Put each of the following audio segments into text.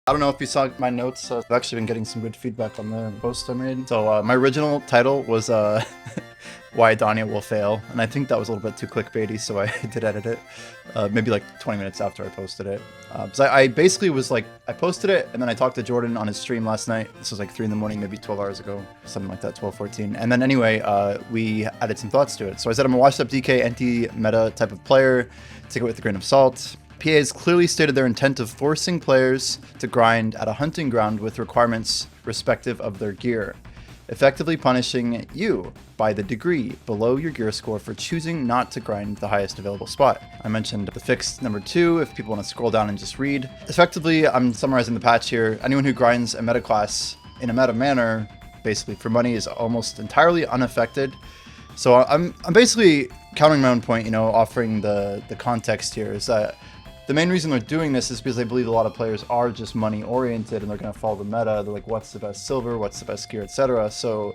I don't know if you saw my notes. I've actually been getting some good feedback on the post I made. So my original title was Why Edania Will Fail, and I think that was a little bit too clickbaity, so I did edit it maybe like 20 minutes after I posted it. So I basically was like, I posted it, and then I talked to Jordan on his stream last night. This was like 3 in the morning, maybe 12 hours ago, something like that, 12:14. And then anyway, we added some thoughts to it. So I said I'm a washed up DK anti-meta type of player. Take it with a grain of salt. PA's clearly stated their intent of forcing players to grind at a hunting ground with requirements respective of their gear, effectively punishing you by the degree below your gear score for choosing not to grind the highest available spot. I mentioned the fix number 2, if people want to scroll down and just read. Effectively, I'm summarizing the patch here. Anyone who grinds a meta class in a meta manner, basically for money, is almost entirely unaffected. So I'm basically countering my own point, you know, offering the context here is that the main reason they're doing this is because they believe a lot of players are just money oriented and they're going to follow the meta. They're like, what's the best silver, what's the best gear, etc. So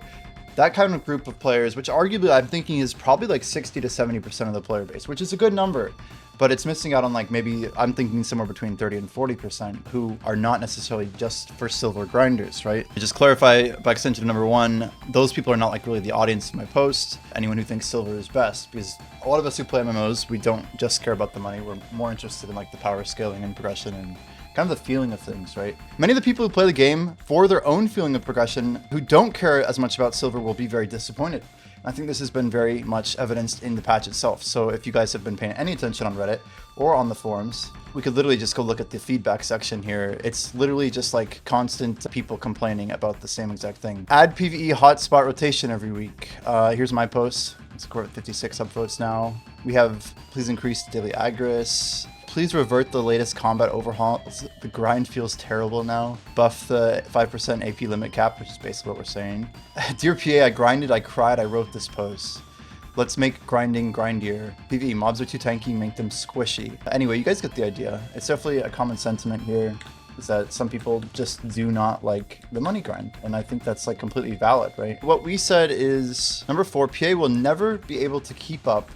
that kind of group of players, which arguably I'm thinking is probably like 60 to 70% of the player base, which is a good number, but it's missing out on like maybe I'm thinking somewhere between 30 and 40% who are not necessarily just for silver grinders, right? To just clarify, by extension of number 1, those people are not like really the audience of my post, anyone who thinks silver is best, because a lot of us who play MMOs, we don't just care about the money, we're more interested in like the power scaling and progression and kind of the feeling of things, right? Many of the people who play the game for their own feeling of progression, who don't care as much about silver, will be very disappointed. I think this has been very much evidenced in the patch itself. So if you guys have been paying any attention on Reddit or on the forums, we could literally just go look at the feedback section here. It's literally just like constant people complaining about the same exact thing. Add PvE hotspot rotation every week. Here's my post. It's 56 upvotes now. We have please increase daily aggress. Please revert the latest combat overhauls. The grind feels terrible now. Buff the 5% AP limit cap, which is basically what we're saying. Dear PA, I grinded, I cried, I wrote this post. Let's make grinding grindier. PvE, mobs are too tanky, make them squishy. Anyway, you guys get the idea. It's definitely a common sentiment here, is that some people just do not like the money grind. And I think that's like completely valid, right? What we said is, number 4, PA will never be able to keep up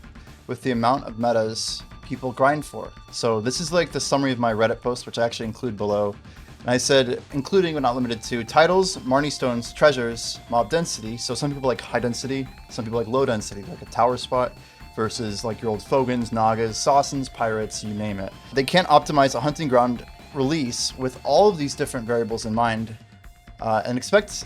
with the amount of metas people grind for. So this is like the summary of my Reddit post, which I actually include below. And I said, including but not limited to titles, Marnie stones, treasures, mob density. So some people like high density, some people like low density, like a tower spot, versus like your old Fogans, Nagas, Sawsons, Pirates, you name it. They can't optimize a hunting ground release with all of these different variables in mind and expect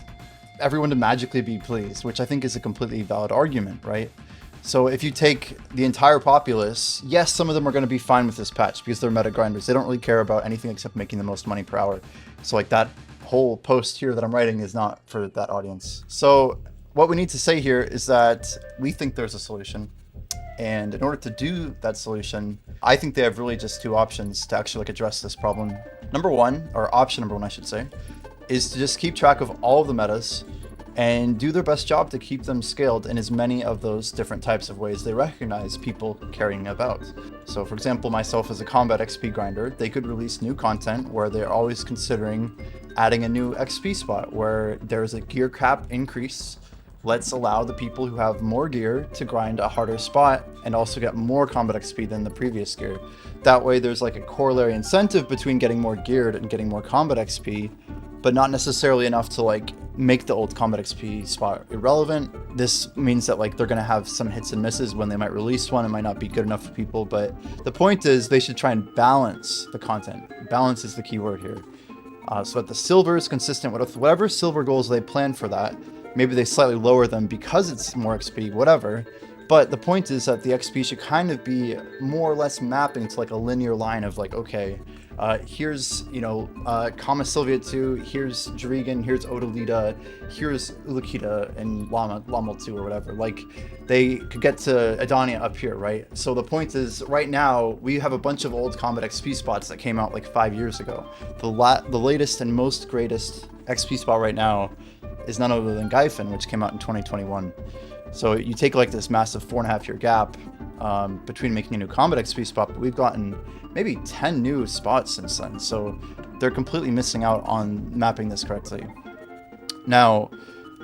everyone to magically be pleased, which I think is a completely valid argument, right? So if you take the entire populace, yes, some of them are going to be fine with this patch because they're meta grinders. They don't really care about anything except making the most money per hour. So like that whole post here that I'm writing is not for that audience. So what we need to say here is that we think there's a solution. And in order to do that solution, I think they have really just 2 options to actually like address this problem. Number 1, or option number 1, I should say, is to just keep track of all of the metas and do their best job to keep them scaled in as many of those different types of ways they recognize people caring about. So for example, myself as a combat XP grinder, they could release new content where they're always considering adding a new XP spot where there's a gear cap increase. Let's allow the people who have more gear to grind a harder spot and also get more combat XP than the previous gear. That way there's like a corollary incentive between getting more geared and getting more combat XP, but not necessarily enough to like make the old combat XP spot irrelevant. This means that like they're gonna have some hits and misses when they might release one. It might not be good enough for people, but the point is they should try and balance the content. Balance is the key word here. So that the silver is consistent with whatever silver goals they plan for that. Maybe they slightly lower them because it's more XP, whatever. But the point is that the XP should kind of be more or less mapping to like a linear line of like, okay, here's, you know, Kama Sylvia 2, here's Jarigan, here's Odalita, here's Ulukita and Lamel 2 or whatever. Like, they could get to Edania up here, right? So the point is, right now, we have a bunch of old combat XP spots that came out like 5 years ago. The latest and most greatest XP spot right now is none other than Gaifen, which came out in 2021. So you take like this massive 4.5 year gap between making a new combat XP spot, but we've gotten maybe 10 new spots since then. So they're completely missing out on mapping this correctly. Now,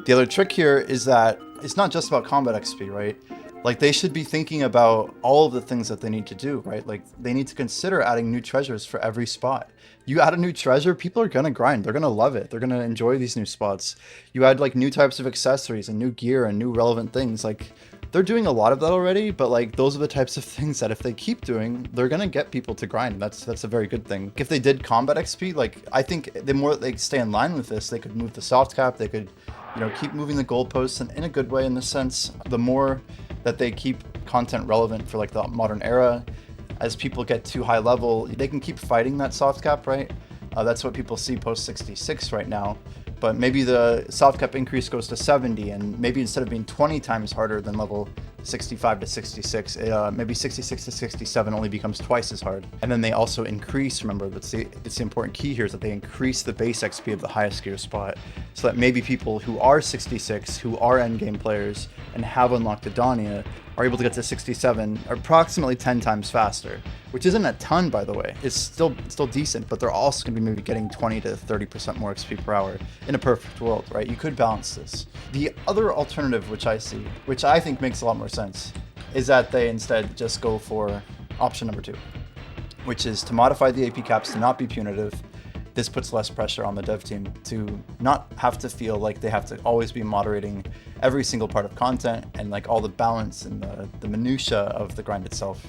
the other trick here is that it's not just about combat XP, right? Like, they should be thinking about all of the things that they need to do, right? Like, they need to consider adding new treasures for every spot. You add a new treasure, people are gonna grind. They're gonna love it. They're gonna enjoy these new spots. You add like new types of accessories and new gear and new relevant things. Like, they're doing a lot of that already, but like those are the types of things that if they keep doing, they're gonna get people to grind. That's a very good thing. If they did combat XP, like, I think the more they stay in line with this, they could move the soft cap. They could, you know, keep moving the goalposts in a good way in this sense. The more that they keep content relevant for like the modern era, as people get too high level, they can keep fighting that soft cap, right? That's what people see post 66 right now. But maybe the soft cap increase goes to 70, and maybe instead of being 20 times harder than level 65 to 66, maybe 66 to 67 only becomes twice as hard. And then they also increase, remember, it's the important key here is that they increase the base XP of the highest gear spot, so that maybe people who are 66, who are endgame players, and have unlocked Edania, are able to get to 67 approximately 10 times faster, which isn't a ton, by the way. It's still decent, but they're also going to be maybe getting 20 to 30% more XP per hour in a perfect world, right? You could balance this. The other alternative, which I see, which I think makes a lot more sense, is that they instead just go for option number 2, which is to modify the AP caps to not be punitive. This puts less pressure on the dev team to not have to feel like they have to always be moderating every single part of content and like all the balance and the minutia of the grind itself.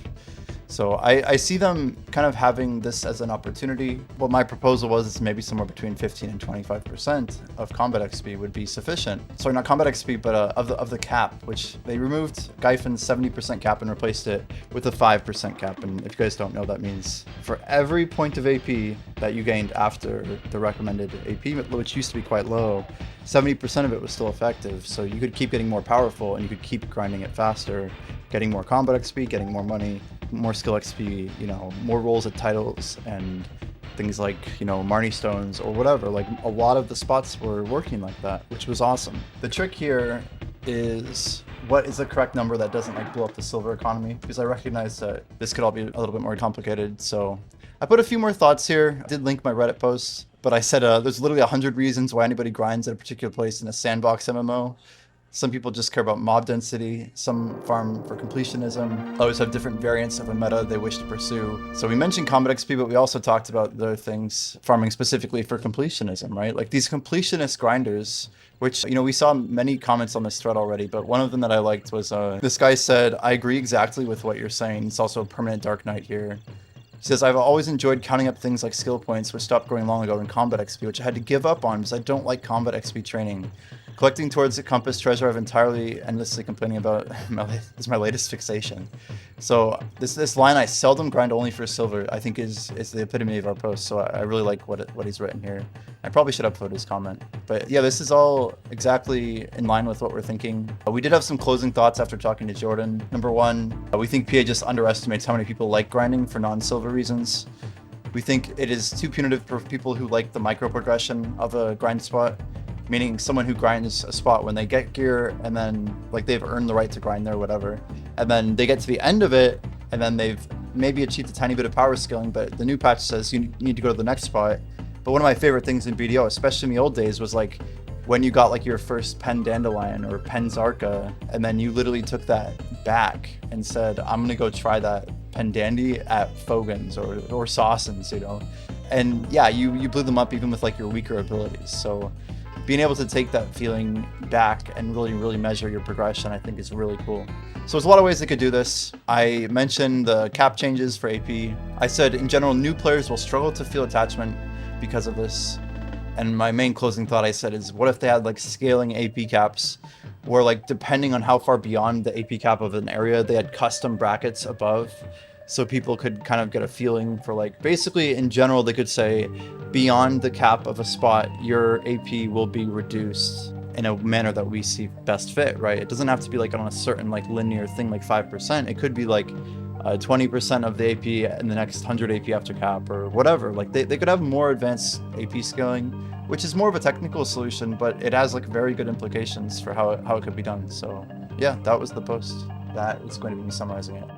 So I see them kind of having this as an opportunity. What my proposal was is maybe somewhere between 15 and 25% of combat XP would be sufficient. Sorry, not combat XP, but of the cap, which they removed Gyfen's 70% cap and replaced it with a 5% cap. And if you guys don't know, that means for every point of AP that you gained after the recommended AP, which used to be quite low, 70% of it was still effective. So you could keep getting more powerful and you could keep grinding it faster, getting more combat XP, getting more money, more skill XP, you know, more rolls at titles and things like, you know, Marnie Stones or whatever. Like, a lot of the spots were working like that, which was awesome. The trick here is what is the correct number that doesn't like blow up the silver economy, because I recognize that this could all be a little bit more complicated. So I put a few more thoughts here. I did link my Reddit posts, but I said there's literally 100 reasons why anybody grinds at a particular place in a sandbox MMO. Some people just care about mob density, some farm for completionism, others have different variants of a meta they wish to pursue. So we mentioned combat XP, but we also talked about other things, farming specifically for completionism, right? Like these completionist grinders, which, you know, we saw many comments on this thread already, but one of them that I liked was, this guy said, "I agree exactly with what you're saying. It's also a permanent Dark Knight here." He says, "I've always enjoyed counting up things like skill points, which stopped growing long ago in combat XP, which I had to give up on because I don't like combat XP training. Collecting towards the compass treasure I've entirely endlessly complaining about is my latest fixation." So this line, "I seldom grind only for silver," I think is the epitome of our post. So I really like what he's written here. I probably should upload his comment. But yeah, this is all exactly in line with what we're thinking. We did have some closing thoughts after talking to Jordan. Number one, we think PA just underestimates how many people like grinding for non-silver reasons. We think it is too punitive for people who like the micro progression of a grind spot. Meaning someone who grinds a spot when they get gear and then like they've earned the right to grind there or whatever, and then they get to the end of it and then they've maybe achieved a tiny bit of power scaling, but the new patch says you need to go to the next spot. But one of my favorite things in BDO, especially in the old days, was like when you got like your first Pen Dandelion or Pen Zarka, and then you literally took that back and said, "I'm gonna go try that Pen Dandy at Fogan's or Sawson's," you know. And yeah, you blew them up even with like your weaker abilities. So being able to take that feeling back and really measure your progression, I think is really cool. So there's a lot of ways they could do this. I mentioned the cap changes for AP. I said in general, new players will struggle to feel attachment because of this. And my main closing thought I said is, what if they had like scaling AP caps, where like depending on how far beyond the AP cap of an area, they had custom brackets above. So people could kind of get a feeling for like, basically in general, they could say beyond the cap of a spot, your AP will be reduced in a manner that we see best fit, right? It doesn't have to be like on a certain like linear thing, like 5%. It could be like 20% of the AP in the next 100 AP after cap or whatever. Like they could have more advanced AP scaling, which is more of a technical solution, but it has like very good implications for how it could be done. So yeah, that was the post. That is going to be me summarizing it.